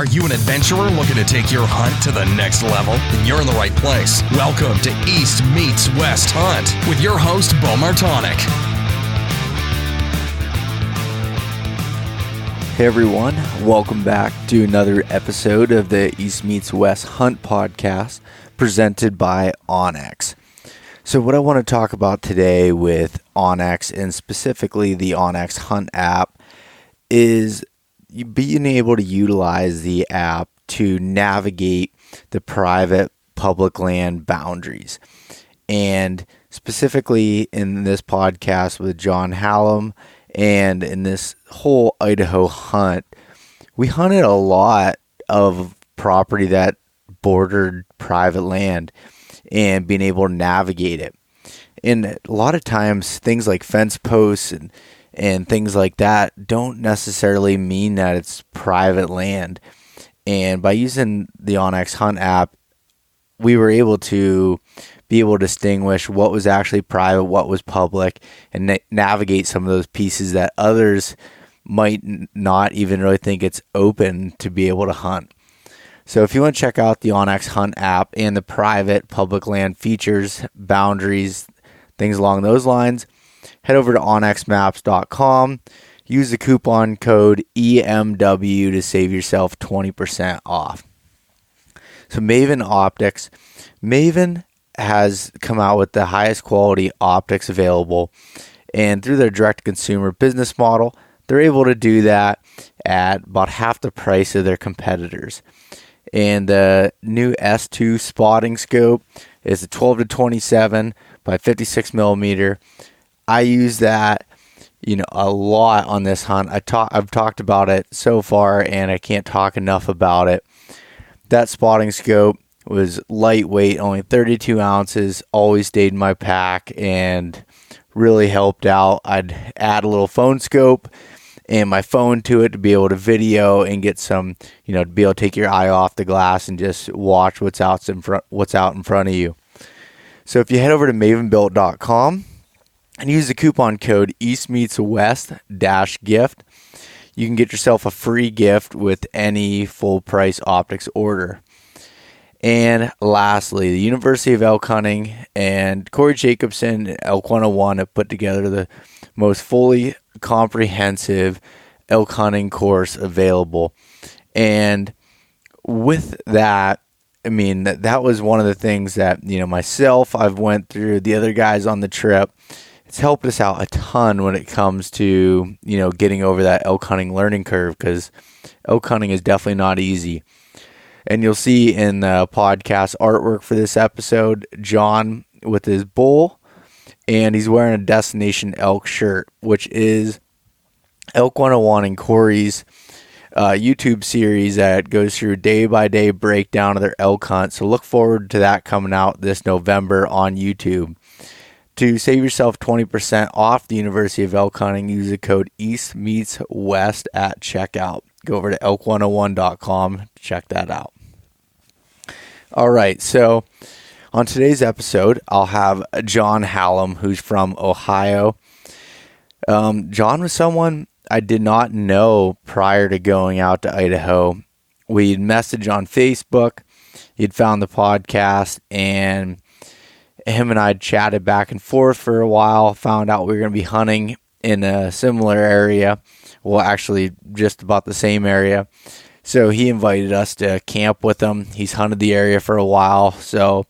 Are you an adventurer looking to take your hunt to the next level? Then you're in the right place. Welcome to East Meets West Hunt with your host, Bo Martonic. Hey everyone, welcome back to another episode of the East Meets West Hunt podcast presented by onX. So what I want to talk about today with onX and specifically the onX Hunt app is being able to utilize the app to navigate the private public land boundaries. And specifically in this podcast with John Hallam and in this whole Idaho hunt, we hunted a lot of property that bordered private land and being able to navigate it. And a lot of times things like fence posts and things like that don't necessarily mean that it's private land. And by using the onX Hunt app, we were able to distinguish what was actually private, what was public, and navigate some of those pieces that others might not even really think it's open to be able to hunt. So if you want to check out the onX Hunt app and the private public land features, boundaries, things along those lines, head over to onxmaps.com. Use the coupon code EMW to save yourself 20% off. So Maven Optics. Maven has come out with the highest quality optics available, and through their direct-to-consumer business model, they're able to do that at about half the price of their competitors. And the new S2 spotting scope is a 12 to 27 by 56 millimeter. I use that, a lot on this hunt. I've talked about it so far, and I can't talk enough about it. That spotting scope was lightweight, only 32 ounces, always stayed in my pack, and really helped out. I'd add a little phone scope and my phone to it to be able to video and get some, to be able to take your eye off the glass and just watch what's out in front of you. So if you head over to mavenbuilt.com and use the coupon code EastMeetsWest-gift, you can get yourself a free gift with any full price optics order. And lastly, the University of Elk Hunting and Corey Jacobson and Elk 101 have put together the most fully comprehensive elk hunting course available. And with that, that was one of the things that, myself, I've went through, the other guys on the trip. It's helped us out a ton when it comes to, getting over that elk hunting learning curve, because elk hunting is definitely not easy. And you'll see in the podcast artwork for this episode, John with his bull, and he's wearing a Destination Elk shirt, which is Elk 101 and Corey's YouTube series that goes through day-by-day breakdown of their elk hunt. So look forward to that coming out this November on YouTube. To save yourself 20% off the University of Elk Hunting, use the code EastMeetsWest at checkout. Go over to elk101.com to check that out. All right, so on today's episode, I'll have John Hallam, who's from Ohio. John was someone I did not know prior to going out to Idaho. We'd messaged on Facebook. He'd found the podcast, and him and I chatted back and forth for a while, found out we were going to be hunting in a similar area. Well, actually, just about the same area. So he invited us to camp with him. He's hunted the area for a while. So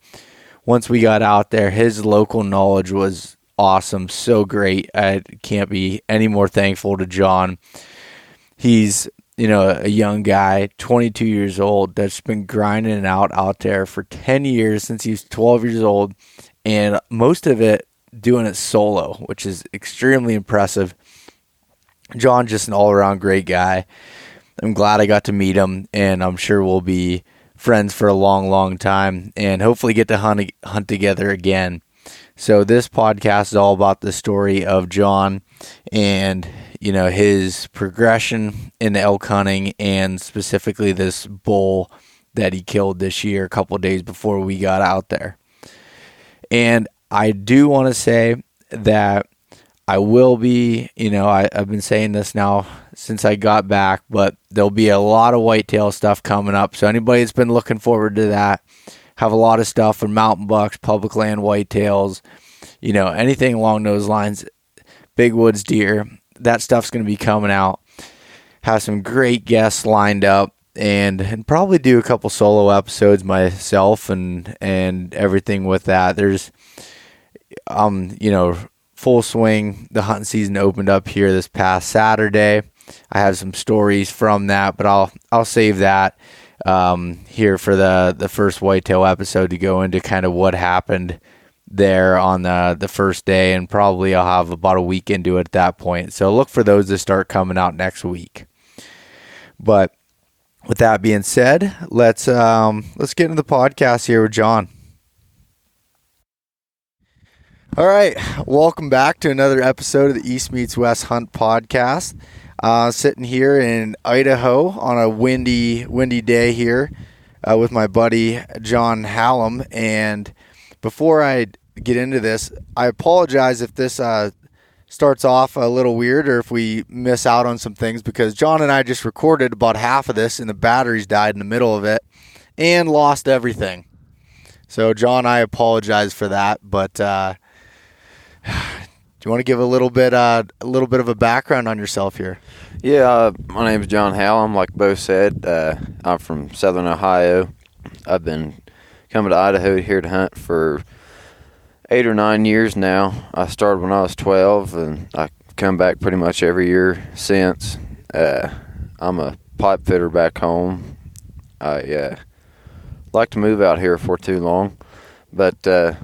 once we got out there, his local knowledge was awesome, so great. I can't be any more thankful to John. He's, a young guy, 22 years old, that's been grinding it out there for 10 years since he was 12 years old, and most of it doing it solo, which is extremely impressive. John's just an all-around great guy. I'm glad I got to meet him, and I'm sure we'll be friends for a long, long time, and hopefully get to hunt together again. So this podcast is all about the story of John and, his progression in elk hunting, and specifically this bull that he killed this year a couple of days before we got out there. And I do want to say that I will be, I've been saying this now since I got back, but there'll be a lot of whitetail stuff coming up. So anybody that's been looking forward to that, have a lot of stuff for mountain bucks, public land whitetails, anything along those lines, big woods deer, that stuff's going to be coming out. Have some great guests lined up and probably do a couple solo episodes myself and everything with that. There's, full swing. The hunting season opened up here this past Saturday. I have some stories from that, but I'll save that here for the first whitetail episode to go into kind of what happened there on the first day, and probably I'll have about a week into it at that point. So look for those to start coming out next week. But with that being said, let's get into the podcast here with John. All right, welcome back to another episode of the East Meets West Hunt podcast. Sitting here in Idaho on a windy day here with my buddy John Hallam. And before I get into this, I apologize if this starts off a little weird or if we miss out on some things, because John and I just recorded about half of this and the batteries died in the middle of it and lost everything. So John, I apologize for that, but do you want to give a little bit of a background on yourself here? Yeah, my name is John Hallam. Like Bo said, I'm from Southern Ohio. I've been coming to Idaho here to hunt for 8 or 9 years now. I started when I was 12, and I've come back pretty much every year since. I'm a pipe fitter back home. I like to move out here for too long, but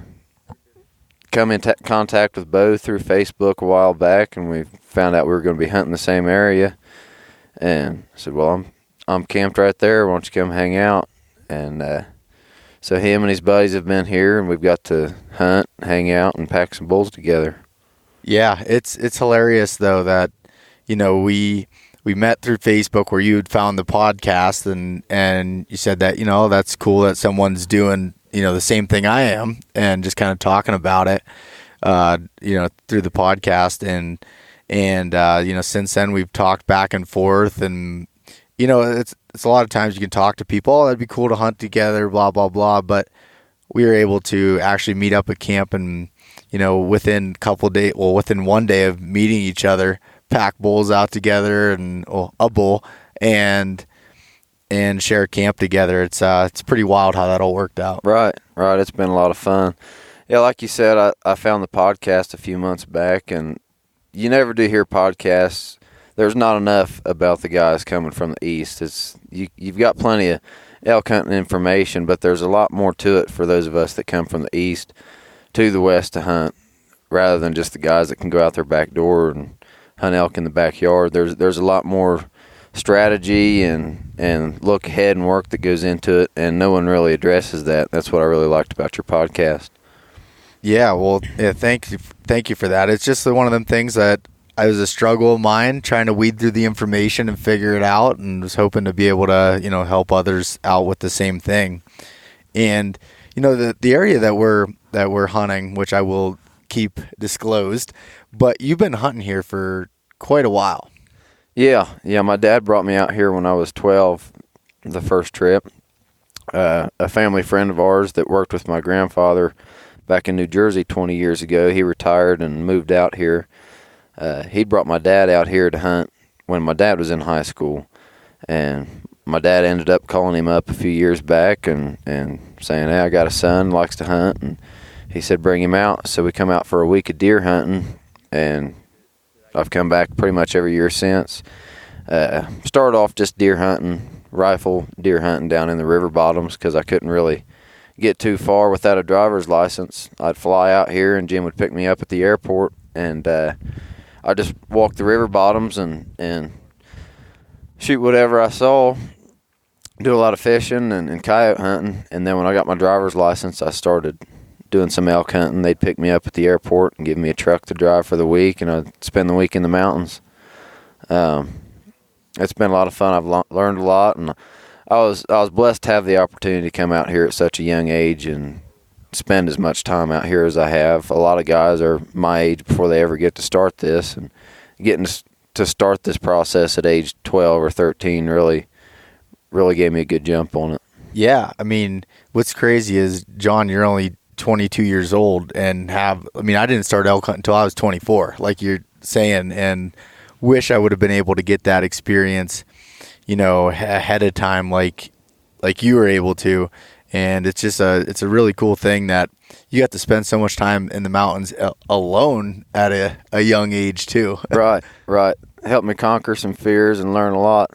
come in contact with Bo through Facebook a while back, and we found out we were going to be hunting the same area, and I said, well, I'm camped right there, why don't you come hang out? And so him and his buddies have been here, and we've got to hunt, hang out, and pack some bulls together. Yeah, it's hilarious though that we met through Facebook where you had found the podcast, and you said that that's cool that someone's doing the same thing I am, and just kind of talking about it through the podcast, and since then we've talked back and forth, and it's a lot of times you can talk to people, oh, that'd be cool to hunt together, blah blah blah, but we were able to actually meet up at camp, and within within one day of meeting each other, pack bulls out together, and a bull, and share camp together. It's pretty wild how that all worked out. Right. It's been a lot of fun. Yeah, like you said, I found the podcast a few months back, and you never do hear podcasts. There's not enough about the guys coming from the east. You've got plenty of elk hunting information, but there's a lot more to it for those of us that come from the east to the west to hunt, rather than just the guys that can go out their back door and hunt elk in the backyard. There's a lot more strategy and look ahead and work that goes into it, and no one really addresses that. That's what I really liked about your podcast. Yeah, well, yeah, thank you for that. It's just one of them things that I was a struggle of mine, trying to weed through the information and figure it out, and was hoping to be able to help others out with the same thing. And the area that we're hunting, which I will keep disclosed, but you've been hunting here for quite a while. Yeah. My dad brought me out here when I was 12, the first trip. A family friend of ours that worked with my grandfather back in New Jersey 20 years ago, he retired and moved out here. He brought my dad out here to hunt when my dad was in high school. And my dad ended up calling him up a few years back and saying, hey, I got a son, likes to hunt. And he said, bring him out. So we come out for a week of deer hunting, and I've come back pretty much every year since. Started off just deer hunting, rifle deer hunting down in the river bottoms, because I couldn't really get too far without a driver's license. I'd fly out here, and Jim would pick me up at the airport, and I just walk the river bottoms and shoot whatever I saw. Do a lot of fishing and coyote hunting, and then when I got my driver's license, I started doing some elk hunting. They'd pick me up at the airport and give me a truck to drive for the week, and I'd spend the week in the mountains. It's been a lot of fun. I've learned a lot, and I was blessed to have the opportunity to come out here at such a young age, and spend as much time out here as I have. A lot of guys are my age before they ever get to start this, and getting to start this process at age 12 or 13 really gave me a good jump on it. Yeah, I mean, what's crazy is, John, you're only 22 years old and I didn't start elk hunting until I was 24, like you're saying, and wish I would have been able to get that experience, ahead of time, like you were able to. And it's a really cool thing that you got to spend so much time in the mountains alone at a young age too. Right. Helped me conquer some fears and learn a lot.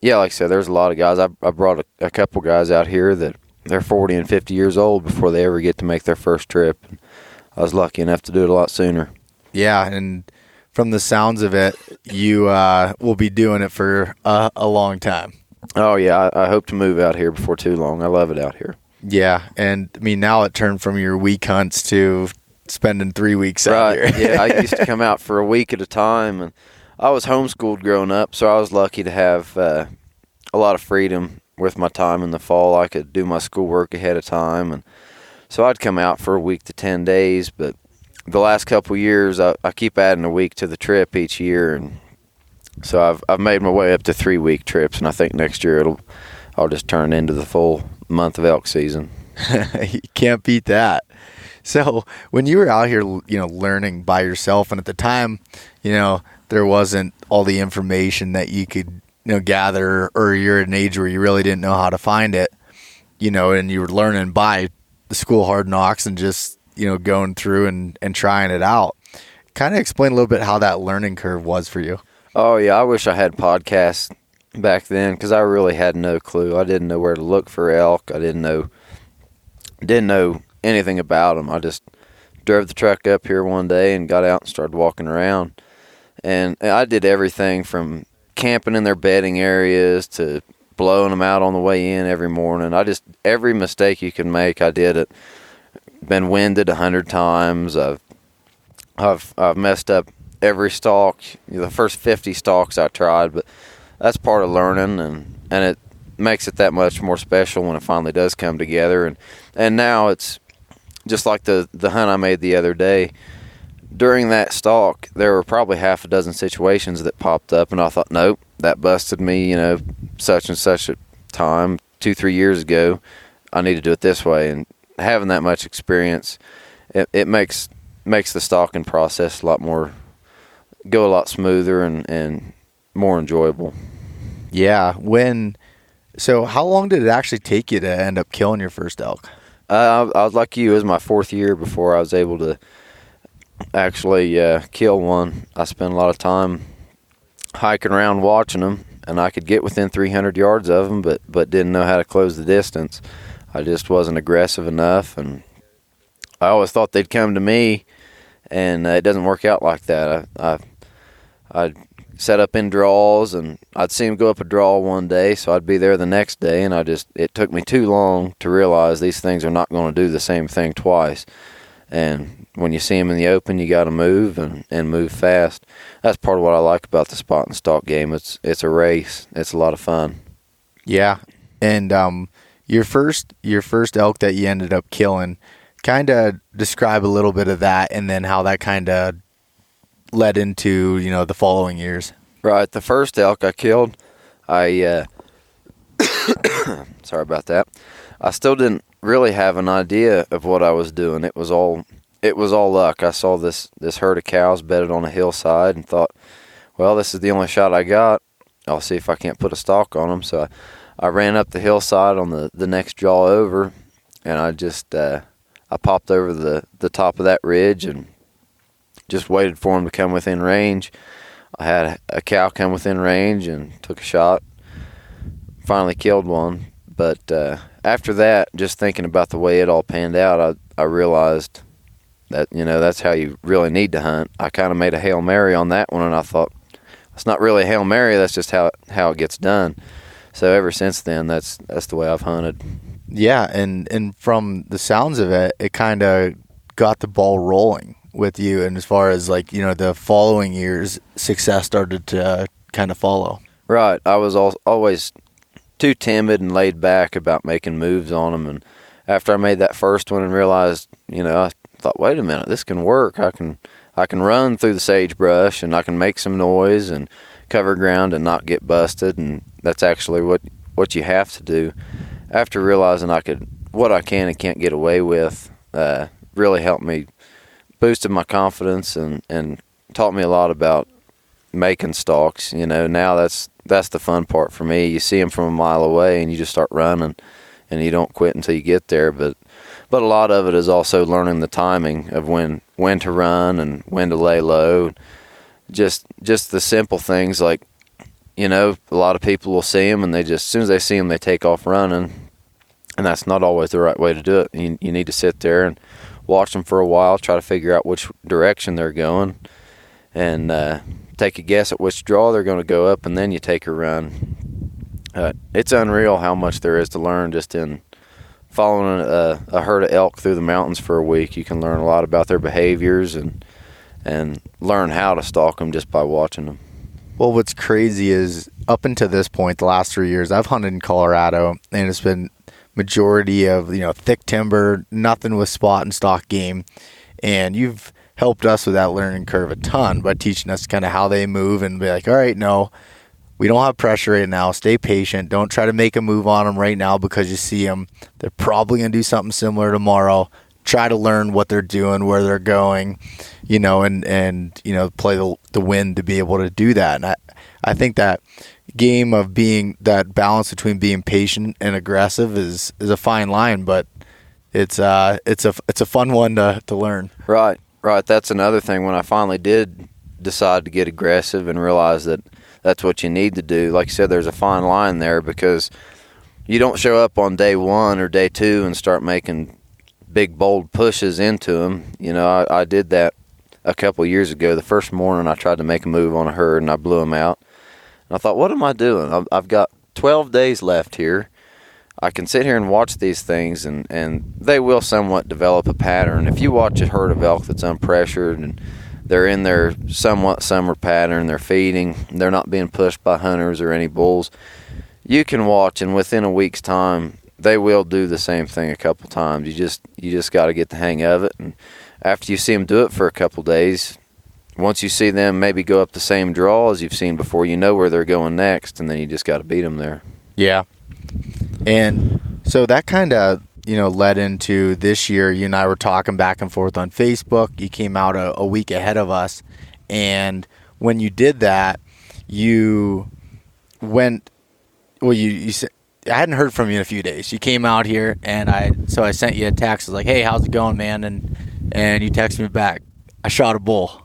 Yeah, like I said, there's a lot of guys. I brought a couple guys out here that they're 40 and 50 years old before they ever get to make their first trip. I was lucky enough to do it a lot sooner. Yeah, and from the sounds of it, you will be doing it for a long time. Oh, yeah, I hope to move out here before too long. I love it out here. Yeah, and I mean, now it turned from your week hunts to spending 3 weeks out here. Yeah, I used to come out for a week at a time, and I was homeschooled growing up, so I was lucky to have a lot of freedom with my time in the fall. I could do my schoolwork ahead of time, and so I'd come out for a week to 10 days, but the last couple of years, I keep adding a week to the trip each year, and so I've made my way up to 3-week trips, and I think next year I'll just turn into the full month of elk season. You can't beat that. So when you were out here, learning by yourself, and at the time, there wasn't all the information that you could, gather, or you're at an age where you really didn't know how to find it, and you were learning by the school hard knocks and just, going through and trying it out. Kind of explain a little bit how that learning curve was for you. Oh, yeah, I wish I had podcasts back then, because I really had no clue. I didn't know where to look for elk. I didn't know anything about them. I just drove the truck up here one day and got out and started walking around. And I did everything from camping in their bedding areas to blowing them out on the way in every morning. Every mistake you can make, I did it. Been winded 100 times. I've messed up every stalk. The first 50 stalks I tried, but that's part of learning, and it makes it that much more special when it finally does come together. And now it's just like the hunt I made the other day. During that stalk, there were probably half a dozen situations that popped up, and I thought, nope, that busted me, such and such a time 2-3 years ago. I need to do it this way. And having that much experience, it makes the stalking process go a lot smoother and more enjoyable. Yeah. So how long did it actually take you to end up killing your first elk? I was like you. It was my 4th year before I was able to actually kill one. I spent a lot of time hiking around watching them, and I could get within 300 yards of them, but didn't know how to close the distance. I just wasn't aggressive enough, and I always thought they'd come to me, and it doesn't work out like that. I'd set up in draws, and I'd see them go up a draw one day, so I'd be there the next day, and it took me too long to realize these things are not going to do the same thing twice. And when you see them in the open, you got to move and move fast. That's part of what I like about the spot and stalk game. It's a race. It's a lot of fun. Yeah, and your first elk that you ended up killing, kind of describe a little bit of that, and then how that kind of led into the following years. Right, the first elk I killed, I sorry about that. I still didn't really have an idea of what I was doing. It was all luck. I saw this herd of cows bedded on a hillside and thought, well, this is the only shot I got. I'll see if I can't put a stalk on them. So I ran up the hillside on the next draw over, and I just I popped over the top of that ridge and just waited for him to come within range. I had a cow come within range and took a shot. Finally killed one. But after that, just thinking about the way it all panned out, I realized that, that's how you really need to hunt. I kind of made a Hail Mary on that one, and I thought, it's not really a Hail Mary, that's just how it gets done. So ever since then, that's the way I've hunted. Yeah, and from the sounds of it, it kind of got the ball rolling with you, and as far as the following years, success started to kind of follow. Right. I was always too timid and laid back about making moves on them, after I made that first one and realized, I thought, wait a minute, this can work. I can run through the sagebrush, and I can make some noise and cover ground and not get busted, and that's actually what you have to do. After realizing what I can and can't get away with, really helped me, boosted my confidence, and taught me a lot about making stalks. Now that's the fun part for me. You see them from a mile away, and you just start running, and you don't quit until you get there. But a lot of it is also learning the timing of when to run and when to lay low. Just the simple things like, a lot of people will see them, and as soon as they see them, they take off running, and that's not always the right way to do it. You need to sit there and watch them for a while, try to figure out which direction they're going, and take a guess at which draw they're going to go up, and then you take a run. It's unreal how much there is to learn just in following a herd of elk through the mountains for a week. You can learn a lot about their behaviors and learn how to stalk them just by watching them. Well, what's crazy is up until this point, the last 3 years, I've hunted in Colorado, and it's been majority of thick timber, nothing with spot and stalk game, and you've helped us with that learning curve a ton by teaching us kind of how they move and be like, all right, no, we don't have pressure right now. Stay patient. Don't try to make a move on them right now because you see them. They're probably going to do something similar tomorrow. Try to learn what they're doing, where they're going, and play the wind to be able to do that. And I think that game of being that balance between being patient and aggressive is a fine line, but it's a fun one to learn. Right. That's another thing. When I finally did decide to get aggressive and realize that that's what you need to do, like you said, there's a fine line there, because you don't show up on day one or day two and start making big, bold pushes into them. I did that a couple years ago. The first morning I tried to make a move on a herd, and I blew them out. And I thought, what am I doing? I've got 12 days left here. I can sit here and watch these things, and they will somewhat develop a pattern. If you watch a herd of elk that's unpressured and they're in their somewhat summer pattern, they're feeding, they're not being pushed by hunters or any bulls, you can watch, and within a week's time, they will do the same thing a couple times. You just got to get the hang of it. And after you see them do it for a couple days, once you see them maybe go up the same draw as you've seen before, you know where they're going next, and then you just got to beat them there. Yeah. And so that kind of, led into this year. You and I were talking back and forth on Facebook. You came out a week ahead of us. And when you did that, you went, you said, I hadn't heard from you in a few days. You came out here, and I sent you a text. I was like, hey, how's it going, man? And you texted me back, I shot a bull.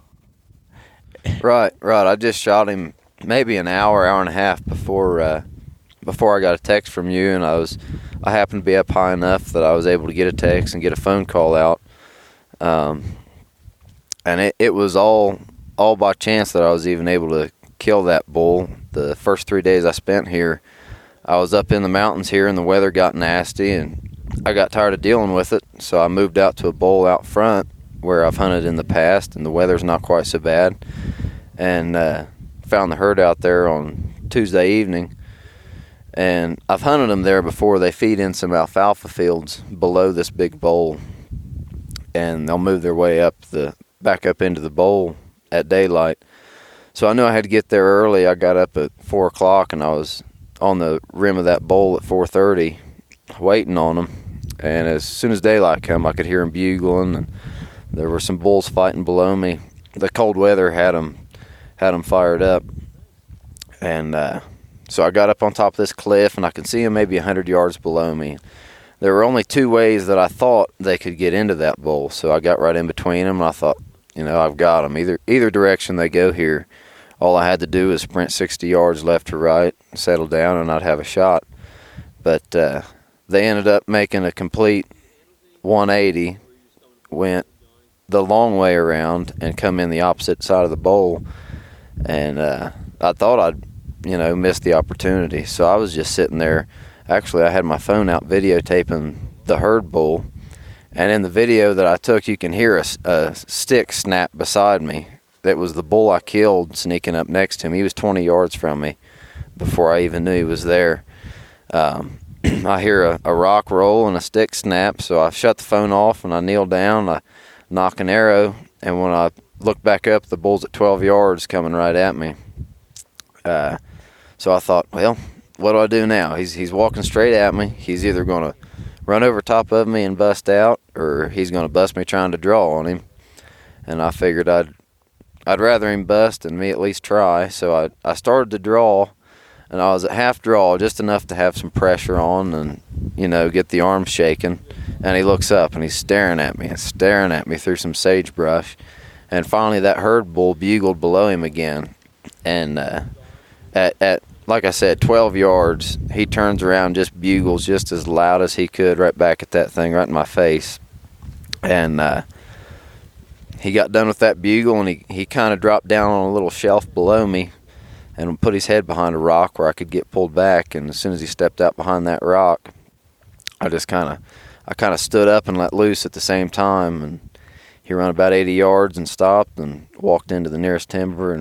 Right. I just shot him maybe an hour and a half before I got a text from you, and I happened to be up high enough that I was able to get a text and get a phone call out. And it was all by chance that I was even able to kill that bull. The first 3 days I spent here, I was up in the mountains here, and the weather got nasty, and I got tired of dealing with it, so I moved out to a bowl out front where I've hunted in the past, and the weather's not quite so bad, and found the herd out there on Tuesday evening. And I've hunted them there before. They feed in some alfalfa fields below this big bowl, and they'll move their way back up into the bowl at daylight. So I knew I had to get there early. I got up at 4 o'clock, and I was on the rim of that bowl at 4:30 waiting on them. And as soon as daylight come, I could hear them bugling, and there were some bulls fighting below me. The cold weather had them fired up, and so I got up on top of this cliff, and I could see them maybe 100 yards below me. There were only two ways that I thought they could get into that bowl, so I got right in between them, and I thought, I've got them. Either direction they go here, all I had to do was sprint 60 yards left to right, settle down, and I'd have a shot. But they ended up making a complete 180, went the long way around, and come in the opposite side of the bowl. And I thought I'd, missed the opportunity. So I was just sitting there. Actually, I had my phone out videotaping the herd bull. And in the video that I took, you can hear a stick snap beside me. That was the bull I killed sneaking up next to him. He was 20 yards from me before I even knew he was there. I hear a rock roll and a stick snap, so I shut the phone off and I kneel down. I nock an arrow, and when I look back up, the bull's at 12 yards coming right at me. So I thought, well, what do I do now? He's walking straight at me. He's either going to run over top of me and bust out, or he's going to bust me trying to draw on him. And I figured I'd rather him bust and me at least try. So I started to draw, and I was at half draw, just enough to have some pressure on and, get the arms shaking. And he looks up, and he's staring at me through some sagebrush. And finally that herd bull bugled below him again. And at like I said, 12 yards, he turns around, just bugles just as loud as he could right back at that thing, right in my face. And he got done with that bugle, and he kind of dropped down on a little shelf below me and put his head behind a rock where I could get pulled back. And as soon as he stepped out behind that rock, I kind of stood up and let loose at the same time. And he ran about 80 yards and stopped and walked into the nearest timber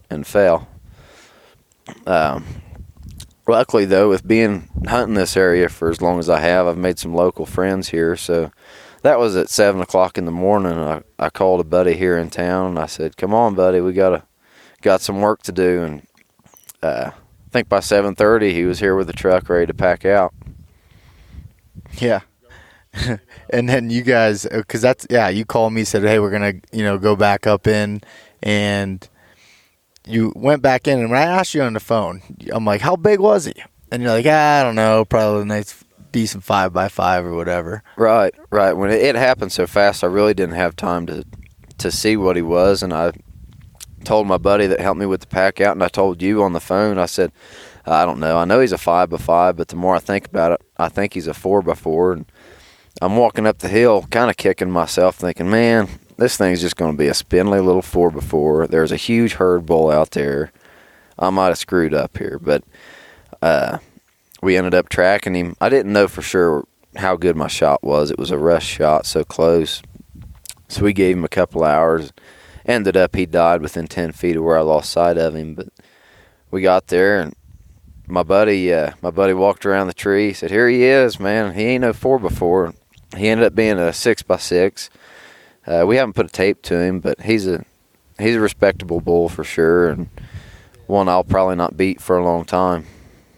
and fell. Luckily, though, with hunting this area for as long as I have, I've made some local friends here. So that was at 7 o'clock in the morning. I called a buddy here in town, and I said, "Come on, buddy, we got some work to do." And I think by 7:30, he was here with the truck ready to pack out. Yeah. And then you guys, because you called me, said, "Hey, we're gonna go back up in," and you went back in, and when I asked you on the phone, I'm like, "How big was he?" And you're like, "I don't know, probably a nice, decent 5x5 or whatever." Right. When it happened so fast, I really didn't have time to see what he was, and I told my buddy that helped me with the pack out, and I told you on the phone. I said, "I don't know. I know he's a 5x5, but the more I think about it, I think he's a 4x4." And I'm walking up the hill, kind of kicking myself, thinking, "Man, this thing's just going to be a spindly little 4x4. There's a huge herd bull out there. I might have screwed up here." But we ended up tracking him. I didn't know for sure how good my shot was. It was a rush shot, so close. So we gave him a couple hours. Ended up he died within 10 feet of where I lost sight of him. But we got there, and my buddy walked around the tree. He said, "Here he is, man. He ain't no 4x4. He ended up being a 6x6. We haven't put a tape to him, but he's a respectable bull for sure, and one I'll probably not beat for a long time."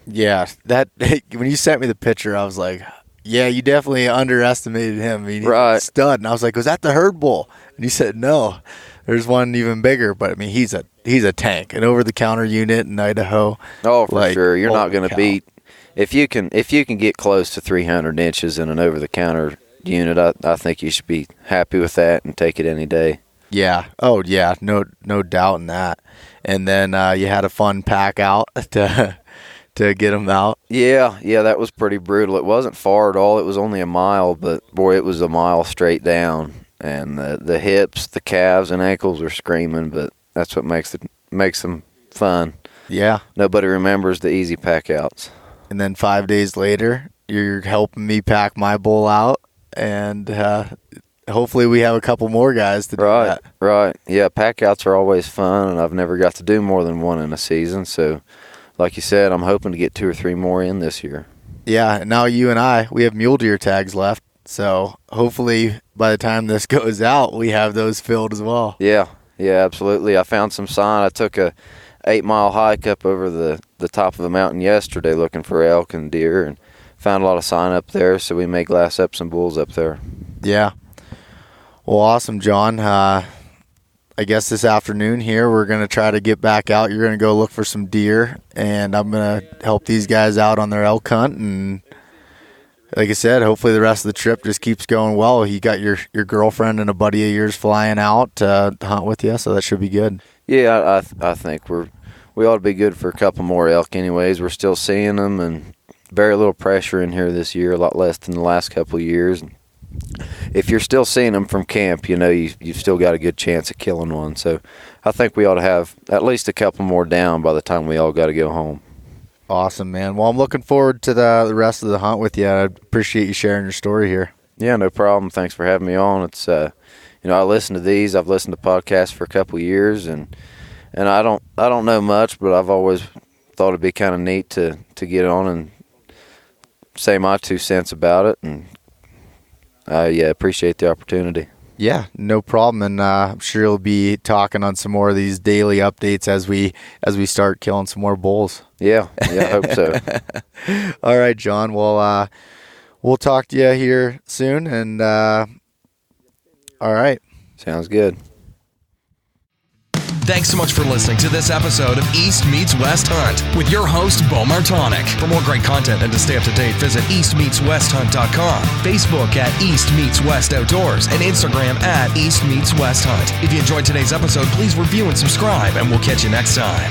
Yeah, that when you sent me the picture, I was like, "Yeah, you definitely underestimated him." I mean, he's a stud, and I was like, "Was that the herd bull?" And he said, "No, there's one even bigger." But I mean, he's a tank, an over-the-counter unit in Idaho. Oh, for sure, you're not going to beat if you can get close to 300 inches in an over-the-counter unit. I think you should be happy with that and take it any day. Yeah. Oh, yeah. No doubt in that. And then you had a fun pack out to get him out. Yeah, that was pretty brutal. It wasn't far at all. It was only a mile, but boy, it was a mile straight down. And the hips, the calves, and ankles were screaming. But that's what makes them fun. Yeah. Nobody remembers the easy pack outs. And then 5 days later, you're helping me pack my bull out. And hopefully we have a couple more guys to do that. Right. Yeah, pack outs are always fun, and I've never got to do more than one in a season. So, like you said, I'm hoping to get 2 or 3 more in this year. Yeah, and now you and we have mule deer tags left. So hopefully by the time this goes out, we have those filled as well. Yeah, absolutely. I found some sign. I took a 8-mile hike up over the top of the mountain yesterday looking for elk and deer, and found a lot of sign up there, so we may glass up some bulls up there. Yeah. Well, awesome, John. I guess this afternoon here we're going to try to get back out. You're going to go look for some deer, and I'm going to help these guys out on their elk hunt. And like I said, hopefully the rest of the trip just keeps going well. You got your girlfriend and a buddy of yours flying out to hunt with you, so that should be good. Yeah, I think we ought to be good for a couple more elk anyways. We're still seeing them, and very little pressure in here this year, a lot less than the last couple of years. If you're still seeing them from camp, you've still got a good chance of killing one. So I think we ought to have at least a couple more down by the time we all got to go home. Awesome, man. Well, I'm looking forward to the rest of the hunt with you. I appreciate you sharing your story here. Yeah, no problem. Thanks for having me on. It's I listen to these. I've listened to podcasts for a couple of years, and I don't know much, but I've always thought it'd be kind of neat to get on and say my 2 cents about it, and I appreciate the opportunity. Yeah, no problem, and I'm sure you'll be talking on some more of these daily updates as we start killing some more bulls. Yeah, I hope so. All right, John. Well, we'll talk to you here soon, and all right. Sounds good. Thanks so much for listening to this episode of East Meets West Hunt with your host, Bo Martonic. For more great content and to stay up to date, visit eastmeetswesthunt.com, Facebook at East Meets West Outdoors, and Instagram at East Meets West Hunt. If you enjoyed today's episode, please review and subscribe, and we'll catch you next time.